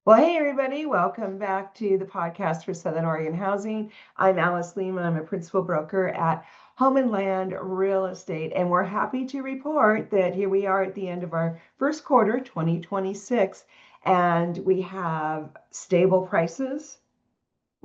Well, hey, everybody, welcome back to the podcast for Southern Oregon Housing. I'm Alice Lema. I'm a principal broker at Home and Land Real Estate, and we're happy to report that here we are at the end of our first quarter, 2026, and we have stable prices,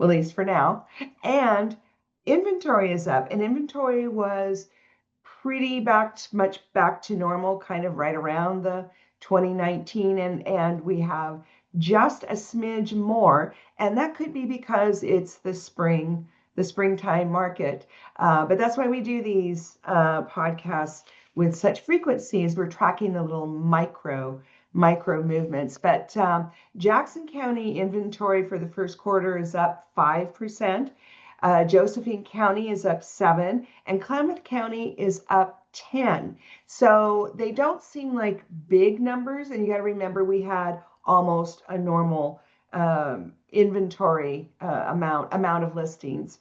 at least for now, and inventory is up, and inventory was pretty much back to normal, kind of right around the 2019, and we have just a smidge more, and that could be because it's the springtime market. But that's why we do these podcasts with such frequency, as we're tracking the little micro movements. But Jackson County inventory for the first quarter is up 5%. Josephine County is up 7%, and Klamath County is up 10%. So they don't seem like big numbers, and you got to remember we had almost a normal inventory amount of listings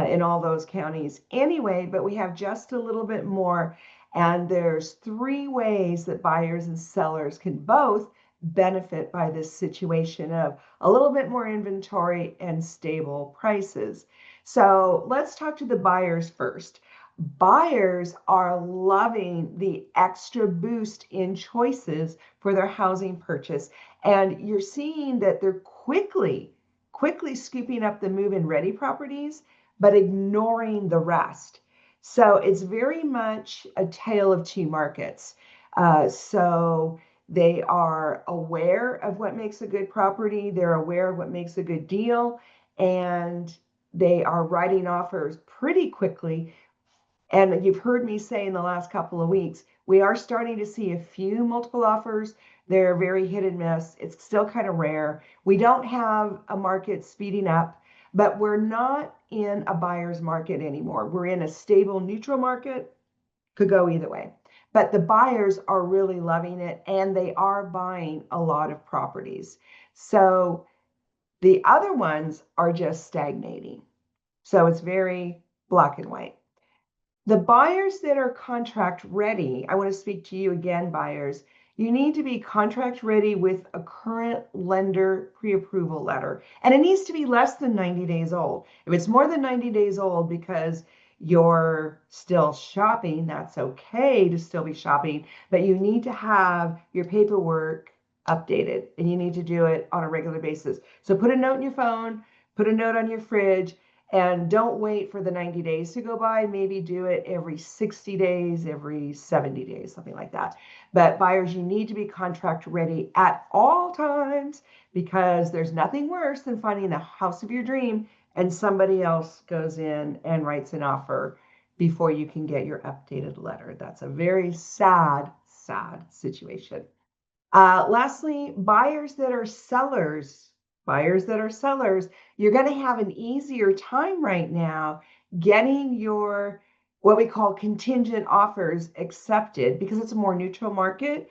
in all those counties anyway, but we have just a little bit more, and there's 3 ways that buyers and sellers can both benefit by this situation of a little bit more inventory and stable prices. So let's talk to the buyers first. Buyers are loving the extra boost in choices for their housing purchase. And you're seeing that they're quickly scooping up the move-in ready properties, but ignoring the rest. So it's very much a tale of two markets. So they are aware of what makes a good property. They're aware of what makes a good deal. And they are writing offers pretty quickly. And you've heard me say in the last couple of weeks, we are starting to see a few multiple offers. They're very hit and miss. It's still kind of rare. We don't have a market speeding up, but we're not in a buyer's market anymore. We're in a stable, neutral market. Could go either way. But the buyers are really loving it, and they are buying a lot of properties. So the other ones are just stagnating. So it's very black and white. The buyers that are contract ready, I want to speak to you again, buyers. You need to be contract ready with a current lender pre-approval letter. And it needs to be less than 90 days old. If it's more than 90 days old because you're still shopping, that's okay to still be shopping, but you need to have your paperwork updated, and you need to do it on a regular basis. So put a note in your phone, put a note on your fridge, and don't wait for the 90 days to go by. Maybe do it every 60 days, every 70 days, something like that. But buyers, you need to be contract ready at all times, because there's nothing worse than finding the house of your dream and somebody else goes in and writes an offer before you can get your updated letter. That's a very sad situation. Lastly, buyers that are sellers, you're going to have an easier time right now getting your what we call contingent offers accepted, because it's a more neutral market.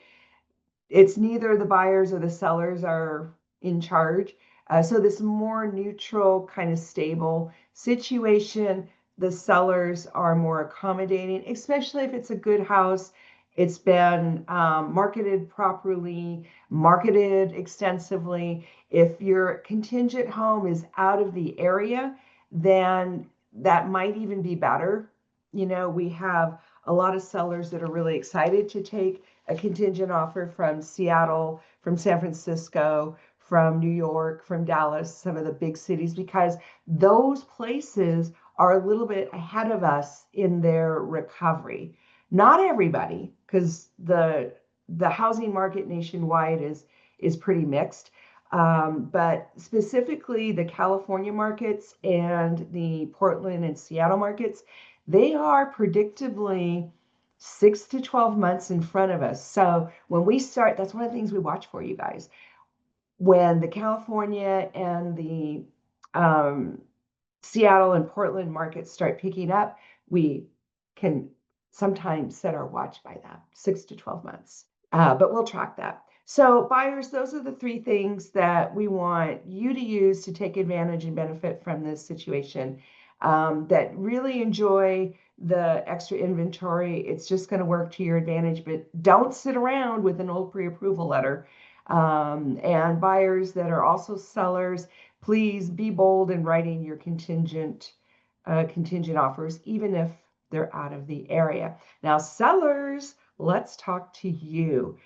It's neither the buyers or the sellers are in charge. So this more neutral, kind of stable situation, the sellers are more accommodating, especially if it's a good house. It's been marketed properly, marketed extensively. If your contingent home is out of the area, then that might even be better. You know, we have a lot of sellers that are really excited to take a contingent offer from Seattle, from San Francisco, from New York, from Dallas, some of the big cities, because those places are a little bit ahead of us in their recovery. Not everybody, because the housing market nationwide is pretty mixed. But specifically the California markets and the Portland and Seattle markets, they are predictably 6 to 12 months in front of us. So when we start, that's one of the things we watch for, you guys. When the California and the Seattle and Portland markets start picking up, we can sometimes set our watch by that, 6 to 12 months. But we'll track that. So buyers, those are the 3 things that we want you to use to take advantage and benefit from this situation. That really enjoy the extra inventory. It's just going to work to your advantage, but don't sit around with an old pre-approval letter. And buyers that are also sellers, please be bold in writing your contingent offers, even if they're out of the area. Now, sellers, let's talk to you.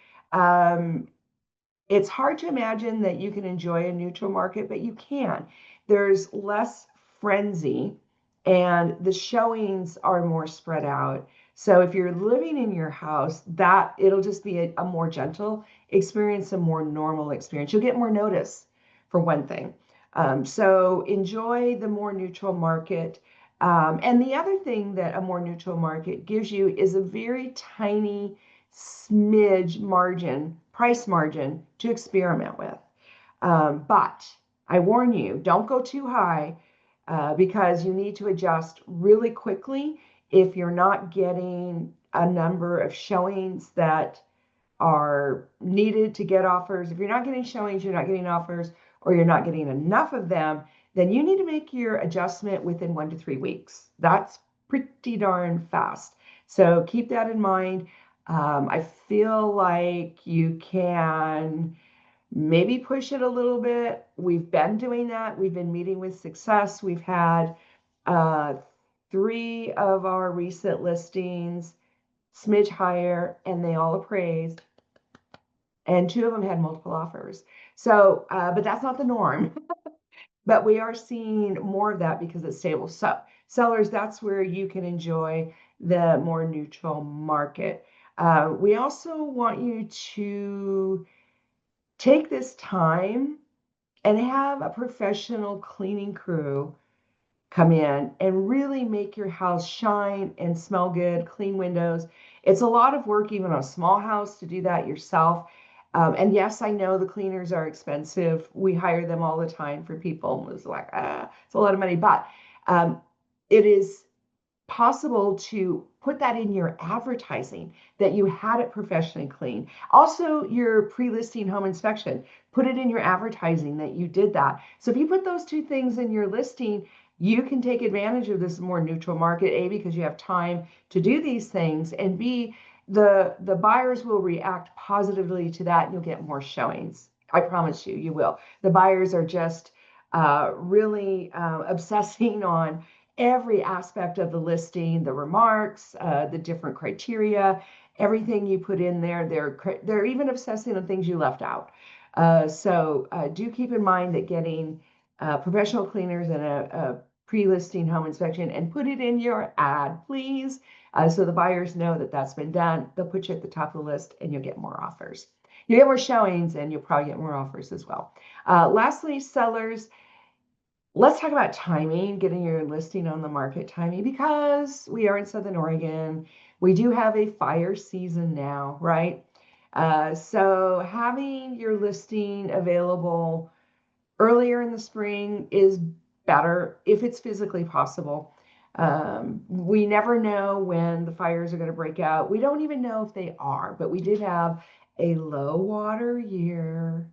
It's hard to imagine that you can enjoy a neutral market, but you can. There's less frenzy and the showings are more spread out. So if you're living in your house, that it'll just be a more gentle experience, a more normal experience. You'll get more notice for one thing. So enjoy the more neutral market. And the other thing that a more neutral market gives you is a very tiny smidge margin, price margin to experiment with. But I warn you, don't go too high because you need to adjust really quickly if you're not getting a number of showings that are needed to get offers. If you're not getting showings, you're not getting offers, or you're not getting enough of them, then you need to make your adjustment within 1 to 3 weeks. That's pretty darn fast. So keep that in mind. I feel like you can maybe push it a little bit. We've been doing that. We've been meeting with success. We've had 3 of our recent listings smidge higher, and they all appraised, and 2 of them had multiple offers. So, but that's not the norm. But we are seeing more of that because it's stable. So sellers, that's where you can enjoy the more neutral market. We also want you to take this time and have a professional cleaning crew come in and really make your house shine and smell good, clean windows. It's a lot of work, even on a small house, to do that yourself. And yes, I know the cleaners are expensive. We hire them all the time for people. It's like, it's a lot of money, but it is possible to put that in your advertising that you had it professionally cleaned. Also, your pre-listing home inspection, put it in your advertising that you did that. So if you put those 2 things in your listing, you can take advantage of this more neutral market, A, because you have time to do these things, and B, the buyers will react positively to that and you'll get more showings. I promise you, you will. The buyers are just really obsessing on every aspect of the listing, the remarks, the different criteria, everything you put in there. They're even obsessing on things you left out. So do keep in mind that getting professional cleaners and a pre-listing home inspection and put it in your ad, please, so the buyers know that that's been done. They'll put you at the top of the list and you'll get more offers. You get more showings and you'll probably get more offers as well. Lastly, sellers, let's talk about timing, getting your listing on the market timing, because we are in Southern Oregon. We do have a fire season now, right? So having your listing available earlier in the spring is better if it's physically possible. We never know when the fires are going to break out. We don't even know if they are, but we did have a low water year.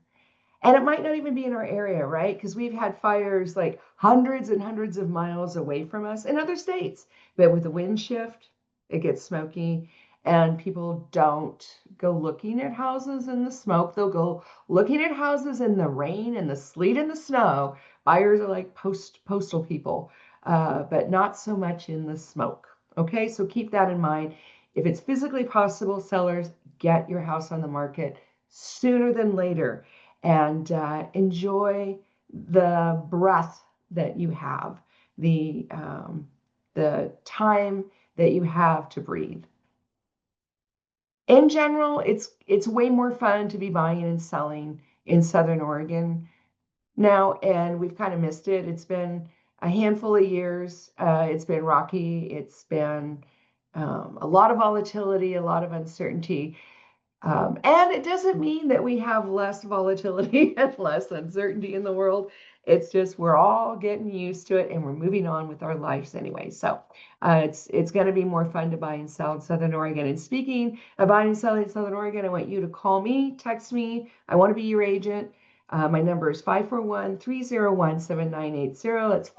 And it might not even be in our area, right? Because we've had fires like hundreds and hundreds of miles away from us in other states. But with the wind shift, it gets smoky, and people don't go looking at houses in the smoke. They'll go looking at houses in the rain and the sleet and the snow. Buyers are like postal people, but not so much in the smoke. Okay, so keep that in mind. If it's physically possible, sellers, get your house on the market sooner than later, and enjoy the breath that you have, the time that you have to breathe. In general, it's way more fun to be buying and selling in Southern Oregon now, and we've kind of missed it. It's been a handful of years. It's been rocky. It's been a lot of volatility, a lot of uncertainty. And it doesn't mean that we have less volatility and less uncertainty in the world. It's just we're all getting used to it and we're moving on with our lives anyway. So it's going to be more fun to buy and sell in Southern Oregon. And speaking of buying and selling in Southern Oregon, I want you to call me, text me. I want to be your agent. My number is 541-301-7980. That's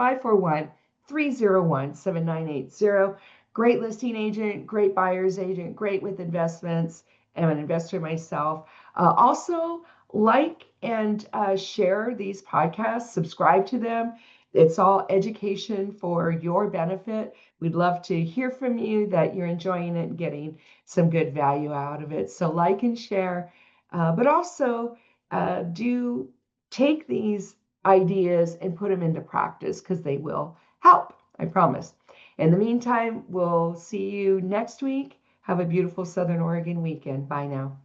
541-301-7980. Great listing agent, great buyer's agent, great with investments. I'm an investor myself. Also, like and share these podcasts, subscribe to them. It's all education for your benefit. We'd love to hear from you that you're enjoying it and getting some good value out of it. So like and share, but also do take these ideas and put them into practice because they will help, I promise. In the meantime, we'll see you next week. Have a beautiful Southern Oregon weekend. Bye now.